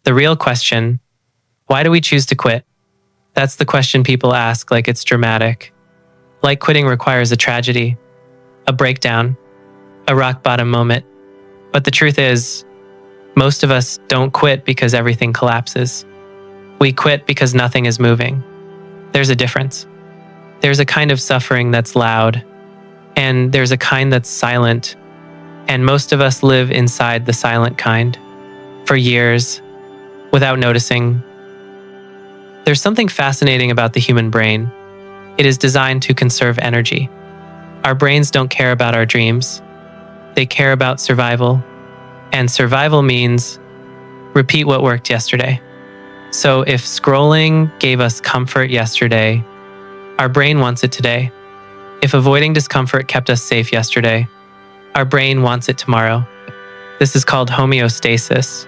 The real question, why do we choose to quit? That's the question people ask like it's dramatic. Like quitting requires a tragedy, a breakdown, a rock bottom moment. But the truth is, most of us don't quit because everything collapses. We quit because nothing is moving. There's a difference. There's a kind of suffering that's loud, and there's a kind that's silent, and most of us live inside the silent kind for years without noticing. There's something fascinating about the human brain. It is designed to conserve energy. Our brains don't care about our dreams. They care about survival. And survival means repeat what worked yesterday. So if scrolling gave us comfort yesterday, our brain wants it today. If avoiding discomfort kept us safe yesterday, our brain wants it tomorrow. This is called homeostasis.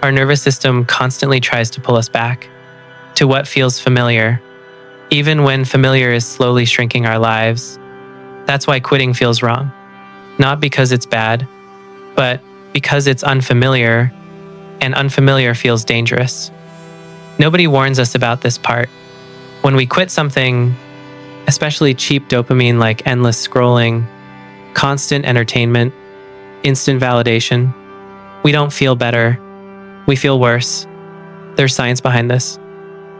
Our nervous system constantly tries to pull us back to what feels familiar, even when familiar is slowly shrinking our lives. That's why quitting feels wrong. Not because it's bad, but because it's unfamiliar, and unfamiliar feels dangerous. Nobody warns us about this part. When we quit something, especially cheap dopamine like endless scrolling, constant entertainment, instant validation, we don't feel better. We feel worse. There's science behind this.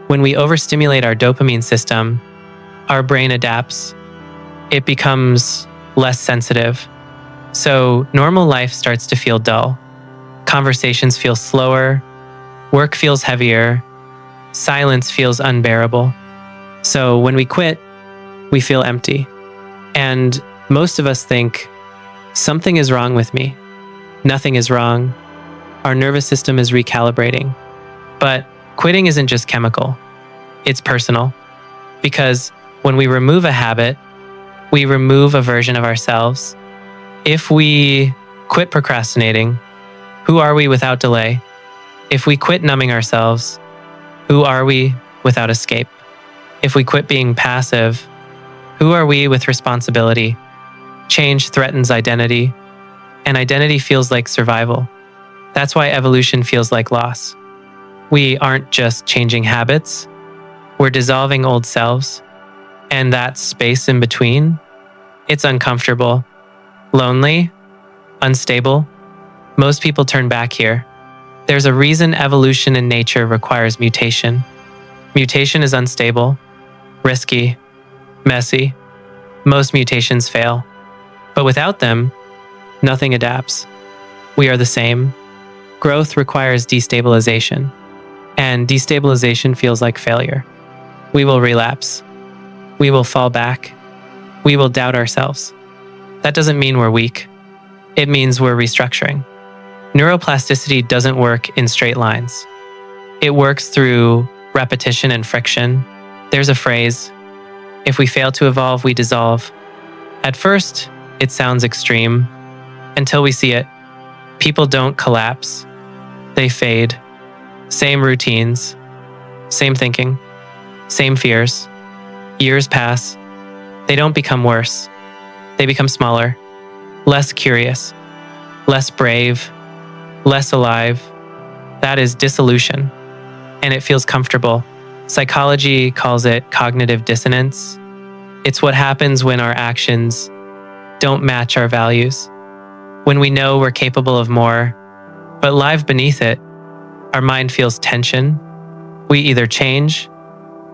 When we overstimulate our dopamine system, our brain adapts. It becomes less sensitive. So normal life starts to feel dull. Conversations feel slower. Work feels heavier. Silence feels unbearable. So when we quit, we feel empty. And most of us think, something is wrong with me. Nothing is wrong. Our nervous system is recalibrating. But quitting isn't just chemical. It's personal. Because when we remove a habit, we remove a version of ourselves. If we quit procrastinating, who are we without delay? If we quit numbing ourselves, who are we without escape? If we quit being passive, who are we with responsibility? Change threatens identity, and identity feels like survival. That's why evolution feels like loss. We aren't just changing habits, we're dissolving old selves. And that space in between, it's uncomfortable, lonely, unstable. Most people turn back here. There's a reason evolution in nature requires mutation. Mutation is unstable, risky, messy. Most mutations fail. But without them, nothing adapts. We are the same. Growth requires destabilization, and destabilization feels like failure. We will relapse. We will fall back. We will doubt ourselves. That doesn't mean we're weak. It means we're restructuring. Neuroplasticity doesn't work in straight lines. It works through repetition and friction. There's a phrase, if we fail to evolve, we dissolve. At first, it sounds extreme until we see it. People don't collapse. They fade. Same routines, same thinking, same fears. Years pass. They don't become worse. They become smaller, less curious, less brave, less alive. That is dissolution, and it feels comfortable. Psychology calls it cognitive dissonance. It's what happens when our actions don't match our values, when we know we're capable of more, but live beneath it, our mind feels tension. We either change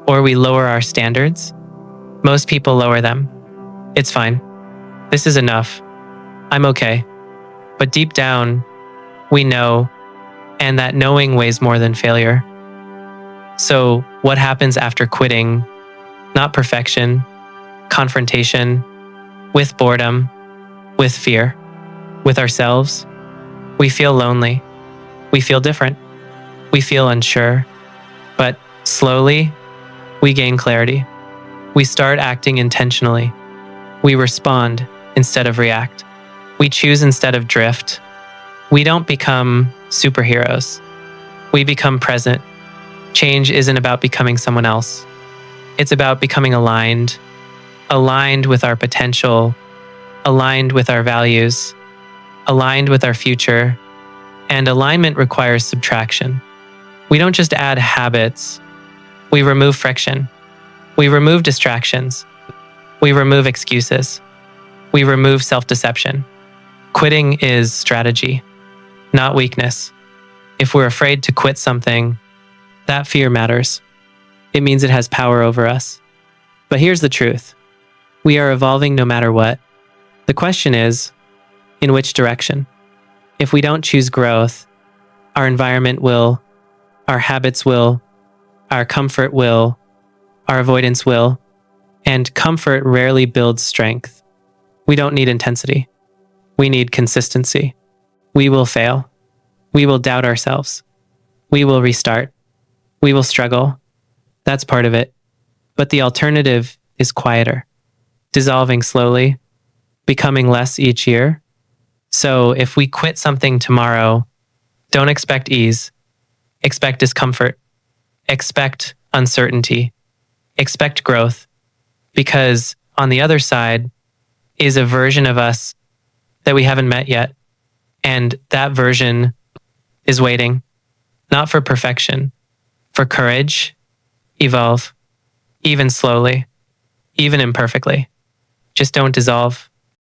or we lower our standards. Most people lower them. It's fine. This is enough. I'm okay. But deep down, we know, and that knowing weighs more than failure. So what happens after quitting? Not perfection, confrontation, with boredom, with fear, with ourselves. We feel lonely. We feel different. We feel unsure. But slowly, we gain clarity. We start acting intentionally. We respond instead of react. We choose instead of drift. We don't become superheroes. We become present. Change isn't about becoming someone else. It's about becoming aligned with our potential, aligned with our values, aligned with our future. And alignment requires subtraction. We don't just add habits, we remove friction. We remove distractions. We remove excuses. We remove self-deception. Quitting is strategy, not weakness. If we're afraid to quit something, that fear matters. It means it has power over us. But here's the truth. We are evolving no matter what. The question is, in which direction? If we don't choose growth, our environment will, our habits will, our comfort will, our avoidance will, and comfort rarely builds strength. We don't need intensity. We need consistency. We will fail. We will doubt ourselves. We will restart. We will struggle. That's part of it. But the alternative is quieter, dissolving slowly, becoming less each year. So if we quit something tomorrow, don't expect ease. Expect discomfort. Expect uncertainty. Expect growth. Because on the other side is a version of us that we haven't met yet. And that version is waiting, not for perfection, for courage, evolve, even slowly, even imperfectly. Just don't dissolve.